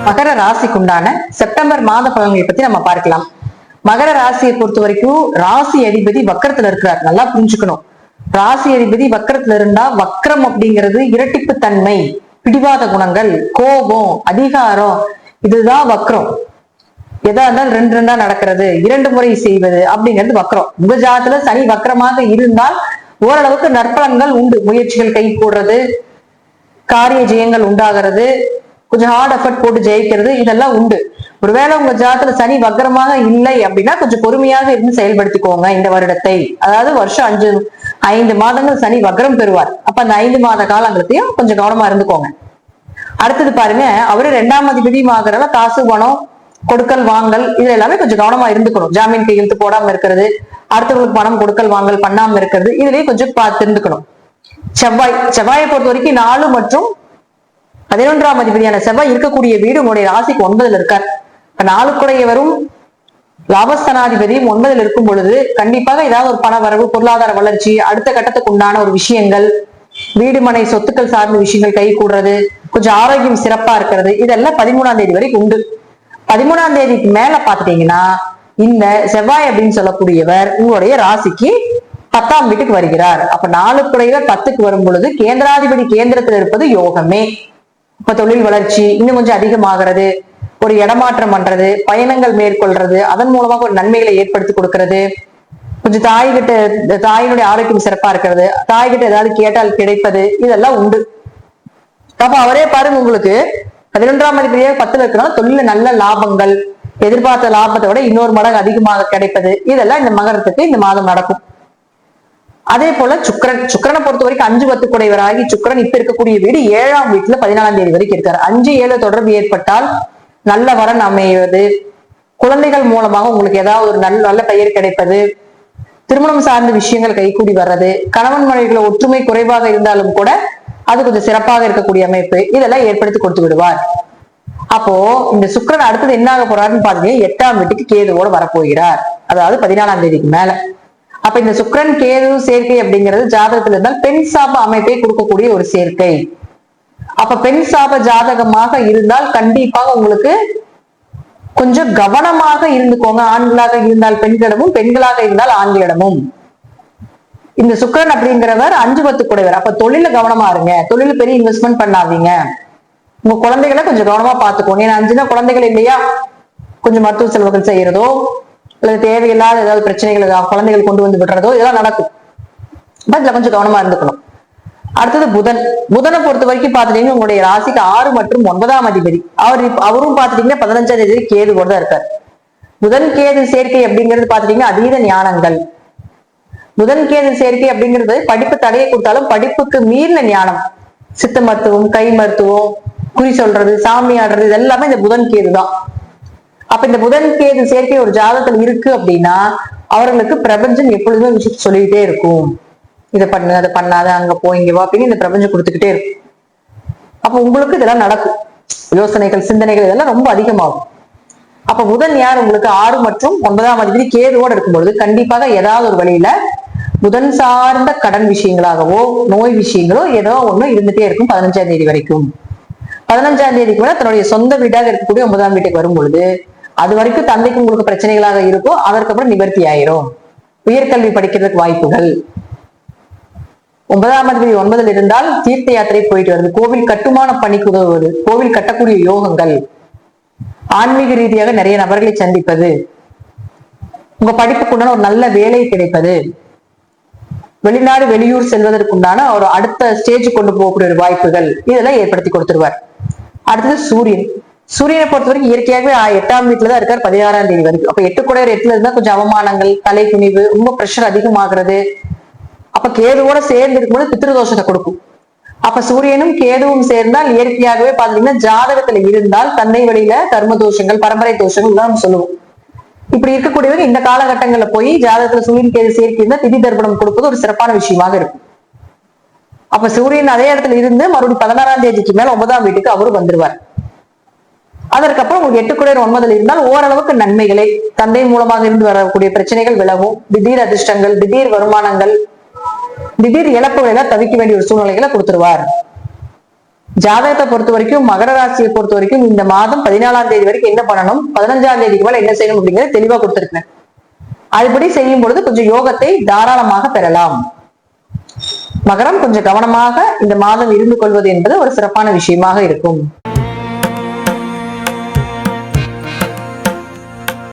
மகர ராசிக்கு உண்டான செப்டம்பர் மாத பலன்களை பத்தி நம்ம பார்க்கலாம். மகர ராசியை பொறுத்த வரைக்கும் ராசி அதிபதி வக்கரத்துல இருக்கிறார். நல்லா புரிஞ்சுக்கணும். ராசி அதிபதி வக்கரத்துல இருந்தா வக்கரம் அப்படிங்கிறது இரட்டிப்பு தன்மை, பிடிவாத குணங்கள், கோபம், அதிகாரம், இதுதான் வக்கரம். எதா இருந்தாலும் ரெண்டு ரெண்டா நடக்கிறது, இரண்டு முறை செய்வது அப்படிங்கிறது வக்கரம். உங்க ஜாதத்துல சனி வக்கரமாக இருந்தால் ஓரளவுக்கு நற்பலன்கள் உண்டு. முயற்சிகள் கை கூடுறது, காரிய ஜெயங்கள் உண்டாகிறது, கொஞ்சம் ஹார்ட் எஃபர்ட் போட்டு ஜெயிக்கிறது, இதெல்லாம் உண்டு. ஒருவேளை உங்க ஜாதத்துல சனி வக்கரமாக இல்லை அப்படின்னா கொஞ்சம் பொறுமையாக இருந்து செயல்படுத்திக்கோங்க இந்த வருடத்தை. அதாவது வருஷம் 5 மாதங்கள் சனி வக்கரம் பெறுவார். அப்ப அந்த 5 மாத காலங்களையும் கொஞ்சம் கவனமா இருந்துக்கோங்க. அடுத்தது பாருங்க, அவரு 2ஆம் அதிபதியாகிறதால காசு பணம் கொடுக்கல் வாங்கல் இது எல்லாமே கொஞ்சம் கவனமா இருந்துக்கணும். ஜாமீன் கையெழுத்து போடாம இருக்கிறது, அடுத்தவங்களுக்கு பணம் கொடுக்கல் வாங்கல் பண்ணாம இருக்கிறது, இதுலயே கொஞ்சம் பார்த்து இருந்துக்கணும். செவ்வாயை பொறுத்த வரைக்கும் 4 மற்றும் 11ஆம் அதிபதியான செவ்வாய் இருக்கக்கூடிய வீடு உங்களுடைய ராசிக்கு 9ல் இருக்கார். இப்ப 4 குடையவரும் லாபஸ்தானாதிபதியும் 9ல் இருக்கும் பொழுது கண்டிப்பாக ஏதாவது ஒரு பண வரவு, பொருளாதார வளர்ச்சி, அடுத்த கட்டத்துக்கு உண்டான ஒரு விஷயங்கள், வீடு மனை சொத்துக்கள் சார்ந்த விஷயங்கள் கை கூடுறது, கொஞ்சம் ஆரோக்கியம் சிறப்பா இருக்கிறது, இதெல்லாம் 13ஆம் தேதி வரைக்கும் உண்டு. 13ஆம் தேதிக்கு மேல பாத்துட்டீங்கன்னா இந்த செவ்வாய் அப்படின்னு சொல்லக்கூடியவர் உங்களுடைய ராசிக்கு 10ஆம் வீட்டுக்கு வருகிறார். அப்ப 4 குடையவர் 10க்கு வரும் பொழுது கேந்திராதிபதி கேந்திரத்தில் இருப்பது யோகமே. இப்ப தொழில் வளர்ச்சி இன்னும் கொஞ்சம் அதிகமாகிறது, ஒரு இடமாற்றம் பண்றது, பயணங்கள் மேற்கொள்றது, அதன் மூலமாக ஒரு நன்மைகளை ஏற்படுத்தி கொடுக்கிறது, கொஞ்சம் தாயினுடைய ஆரோக்கியம் சிறப்பா இருக்கிறது, தாய்கிட்ட ஏதாவது கேட்டால் கிடைப்பது, இதெல்லாம் உண்டு. அப்ப அவரே பாருங்க, உங்களுக்கு 11ஆம் அதிபதியாக 10ல் இருக்கிறனால தொழில நல்ல லாபங்கள், எதிர்பார்த்த லாபத்தை விட இன்னொரு மடங்கு அதிகமாக கிடைப்பது, இதெல்லாம் இந்த மகரத்துக்கு இந்த மாதம் நடக்கும். அதே போல சுக்கிரனை பொறுத்த வரைக்கும் 5-10 குடையவராகி சுக்கிரன் இப்ப இருக்கக்கூடிய வீடு 7ஆம் வீட்டுல 14ஆம் தேதி வரைக்கும் இருக்காரு. 5-7 தொடர்பு ஏற்பட்டால் நல்ல வரன் அமைவது, குழந்தைகள் மூலமாக உங்களுக்கு ஏதாவது ஒரு நல்ல பெயர் கிடைப்பது, திருமணம் சார்ந்த விஷயங்கள் கைகூடி வர்றது, கணவன் மனைவிகளை ஒற்றுமை குறைவாக இருந்தாலும் கூட அது கொஞ்சம் சிறப்பாக இருக்கக்கூடிய அமைப்பு, இதெல்லாம் ஏற்படுத்தி கொடுத்து விடுவார். அப்போ இந்த சுக்கிரன் அடுத்தது என்ன ஆக போறாருன்னு பாத்தீங்கன்னா 8ஆம் வீட்டுக்கு கேதுவோட வரப்போகிறார். அதாவது 14ஆம் தேதிக்கு மேல. அப்ப இந்த சுக்கிரன் கேது சேர்க்கை அப்படிங்கிறது ஜாதகத்துல இருந்தால் பெண் சாப அமைப்பை கொடுக்கக்கூடிய ஒரு சேர்க்கை. அப்ப பெண் சாப ஜாதகமாக இருந்தால் கண்டிப்பாக உங்களுக்கு கொஞ்சம் கவனமாக இருந்துக்கோங்க. ஆண்களாக இருந்தால் பெண்களிடமும், பெண்களாக இருந்தால் ஆண்களிடமும். இந்த சுக்கிரன் அப்படிங்கிறவர் 5-10 குடையவர். அப்ப தொழில கவனமா இருங்க. தொழில பெரிய இன்வெஸ்ட்மெண்ட் பண்ணாதீங்க. உங்க குழந்தைகளை கொஞ்சம் கவனமா பாத்துக்கோங்க. ஏன்னா 5 குழந்தைகள் இல்லையா, கொஞ்சம் மருத்துவ செலவுகள் செய்யறதோ அல்லது தேவையில்லாத ஏதாவது பிரச்சனைகள் குழந்தைகள் கொண்டு வந்து விடுறதோ இதெல்லாம் நடக்கும். இதுல கொஞ்சம் கவனமா இருந்துக்கணும். அடுத்தது புதனை பொறுத்த வரைக்கும் பாத்துட்டீங்கன்னா உங்களுடைய ராசிக்கு 6 மற்றும் 9ஆம் அதிபதி. அவரும் பாத்துட்டீங்கன்னா 15ஆம் தேதி கேதுவோட தான் இருக்காரு. புதன் கேது சேர்க்கை அப்படிங்கிறது பாத்துட்டீங்கன்னா அதீத ஞானங்கள். புதன் கேது சேர்க்கை அப்படிங்கிறது படிப்பு தடையை கொடுத்தாலும் படிப்புக்கு மீறின ஞானம், சித்த மருத்துவம், கை மருத்துவம், குறி சொல்றது, சாமி ஆடுறது, இது எல்லாமே இந்த புதன் கேது தான். அப்ப இந்த புதன் கேது சேர்க்கை ஒரு ஜாதகத்துல இருக்கு அப்படின்னா அவர்களுக்கு பிரபஞ்சம் எப்பொழுதுமே விஷயத்தை சொல்லிக்கிட்டே இருக்கும். இதை பண்ணு, அதை பண்ணாத, அங்க போய் இங்க வா அப்படின்னு இந்த பிரபஞ்சம் கொடுத்துக்கிட்டே இருக்கும். அப்ப உங்களுக்கு இதெல்லாம் நடக்கும். யோசனைகள், சிந்தனைகள் இதெல்லாம் ரொம்ப அதிகமாகும். அப்ப புதன் யார் உங்களுக்கு 6 மற்றும் 9ஆம் அதிபதி கேதுவோட இருக்கும்பொழுது கண்டிப்பாக ஏதாவது ஒரு வழியில புதன் சார்ந்த கடன் விஷயங்களாகவோ நோய் விஷயங்களோ ஏதோ ஒண்ணு இருந்துட்டே இருக்கும் 15ஆம் தேதி வரைக்கும். 15ஆம் தேதிக்கு மேல தன்னுடைய சொந்த வீடாக இருக்கக்கூடிய 9ஆம் வீட்டுக்கு வரும் பொழுது அது வரைக்கும் தந்தைக்கு உங்களுக்கு பிரச்சனைகளாக இருக்கும், அதற்கப்புறம் நிவர்த்தி ஆயிரும். உயர்கல்வி படிக்கிறதுக்கு வாய்ப்புகள். 9ஆம் அதிபதி 9ல் இருந்தால் தீர்த்த யாத்திரை போயிட்டு வருது, கோவில் கட்டுமான பணிக்கு உதவுவது, கோவில் கட்டக்கூடிய யோகங்கள், ஆன்மீக ரீதியாக நிறைய நபர்களை சந்திப்பது, உங்க படிப்புக்குண்டான ஒரு நல்ல வேலை கிடைப்பது, வெளிநாடு வெளியூர் செல்வதற்குண்டான ஒரு அடுத்த ஸ்டேஜ் கொண்டு போகக்கூடிய ஒரு வாய்ப்புகள், இதெல்லாம் ஏற்படுத்தி கொடுத்துருவார். அடுத்தது சூரியனை பொறுத்த வரைக்கும் இயற்கையாகவே 8ஆம் வீட்டுலதான் இருக்காரு 16ஆம் தேதி வரைக்கும். அப்ப 8 குடையவர் 8ல இருந்தா கொஞ்சம் அவமானங்கள், தலை குனிவு, ரொம்ப பிரஷர் அதிகமாகிறது. அப்ப கேதுவோட சேர்ந்து இருக்கும்போது பித்ருதோஷத்தை கொடுக்கும். அப்ப சூரியனும் கேதுவும் சேர்ந்தால் இயற்கையாகவே பாத்தீங்கன்னா ஜாதகத்துல இருந்தால் தந்தை வழியில கர்ம தோஷங்கள், பரம்பரை தோஷங்கள் தான் நம்ம சொல்லுவோம். இப்படி இருக்கக்கூடியவங்க இந்த காலகட்டங்கள்ல போய் ஜாதகத்துல சூரியன் கேது சேர்க்கை இருந்தா திதி தர்ப்பணம் கொடுப்பது ஒரு சிறப்பான விஷயமாக இருக்கும். அப்ப சூரியன் அதே இடத்துல இருந்து மறுபடியும் 16ஆம் தேதிக்கு மேல 9ஆம் வீட்டுக்கு அவரு வந்துருவார். அதற்கப்புறம் உங்களுக்கு 8 குடையர் 9ல் இருந்தால் ஓரளவுக்கு நன்மைகளை, தந்தை மூலமாக இருந்து வரக்கூடிய பிரச்சனைகள் விலகும், திடீர் அதிர்ஷ்டங்கள், திடீர் வருமானங்கள், திடீர் இழப்புகளை எல்லாம் தவிக்க வேண்டிய ஒரு சூழ்நிலைகளை கொடுத்துருவார். ஜாதகத்தை பொறுத்த வரைக்கும் மகர ராசியை பொறுத்த வரைக்கும் இந்த மாதம் 14ஆம் தேதி வரைக்கும் என்ன பண்ணணும், 15ஆம் தேதிக்கு மேல என்ன செய்யணும் அப்படிங்கறத தெளிவா கொடுத்திருக்கேன். அதுபடி செய்யும் பொழுது கொஞ்சம் யோகத்தை தாராளமாக பெறலாம். மகரம் கொஞ்சம் கவனமாக இந்த மாதம் இருந்து கொள்வது என்பது ஒரு சிறப்பான விஷயமாக இருக்கும்.